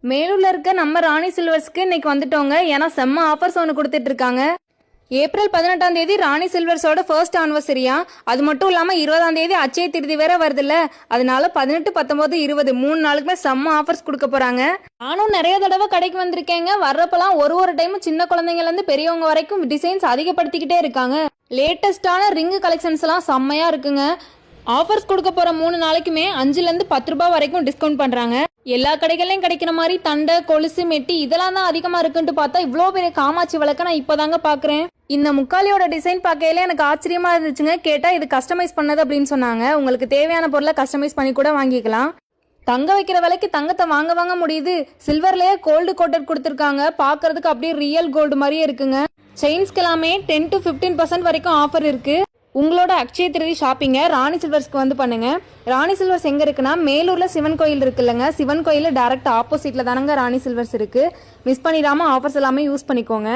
மேலூர்ல இருக்க நம்ம ராணி சில்வர்ஸ்க்கு இன்னைக்கு வந்துட்டோங்க. ஏன்னா செம்ம ஆஃபர்ஸ் ஒன்று கொடுத்துட்டு இருக்காங்க. ஏப்ரல் 18ஆம் தேதி ராணி சில்வர்ஸோட ஃபர்ஸ்ட் ஆனிவர்சரியா. அது மட்டும் இல்லாம 20ஆம் தேதி அச்சய திருதி வேற வருதுல்ல. அதனால 18, 19, 20 3 நாளுக்குமே செம்ம ஆஃபர்ஸ் கொடுக்க போறாங்க. நானும் நிறைய தடவை கடைக்கு வந்திருக்கேங்க. வர்றப்பெல்லாம் ஒரு டைம் சின்ன குழந்தைங்கல இருந்து பெரியவங்க வரைக்கும் டிசைன்ஸ் அதிகப்படுத்திக்கிட்டே இருக்காங்க. லேட்டஸ்டான ரிங் கலெக்ஷன்ஸ் எல்லாம் செம்மையா இருக்குங்க. ஆஃபர்ஸ் கொடுக்க போற 3 நாளைக்குமே 5ல இருந்து 10 ரூபாய் வரைக்கும் டிஸ்கவுண்ட் பண்றாங்க. எல்லா கடைகள்லயும் கிடைக்கிற மாதிரி தண்டை, கொலுசு, மெட்டி இதெல்லாம் தான் அதிகமா இருக்குன்ட்டு பார்த்தா இவ்வளோ பெரிய காமாட்சி விளக்க நான் இப்பதாங்க பாக்குறேன். இந்த முக்காலியோட டிசைன் பார்க்கையில எனக்கு ஆச்சரியமா இருந்துச்சுங்க. கேட்டா இது கஸ்டமைஸ் பண்ணது அப்படின்னு சொன்னாங்க. உங்களுக்கு தேவையான பொருளை கஸ்டமைஸ் பண்ணி கூட வாங்கிக்கலாம். தங்க வைக்கிற விலைக்கு தங்கத்தை வாங்க முடியுது. சில்வர்லயே கோல்டு கோட்டட் கொடுத்துருக்காங்க. பாக்குறதுக்கு அப்படியே ரியல் கோல்டு மாதிரியே இருக்குங்க. செயின்ஸ்க்கு எல்லாமே 10 to 15% வரைக்கும் ஆஃபர் இருக்கு. உங்களோட அக்ஷய திருதி ஷாப்பிங்க ராணி சில்வர்ஸ்க்கு வந்து பண்ணுங்க. ராணி சில்வர்ஸ் எங்க இருக்குன்னா மேலூர்ல சிவன் கோயில் இருக்குல்லங்க. சிவன் கோயில் டைரக்ட் ஆப்போசிட்ல தானங்க ராணி சில்வர்ஸ் இருக்கு. மிஸ் பண்ணிடாம ஆஃபர்ஸ் எல்லாமே யூஸ் பண்ணிக்கோங்க.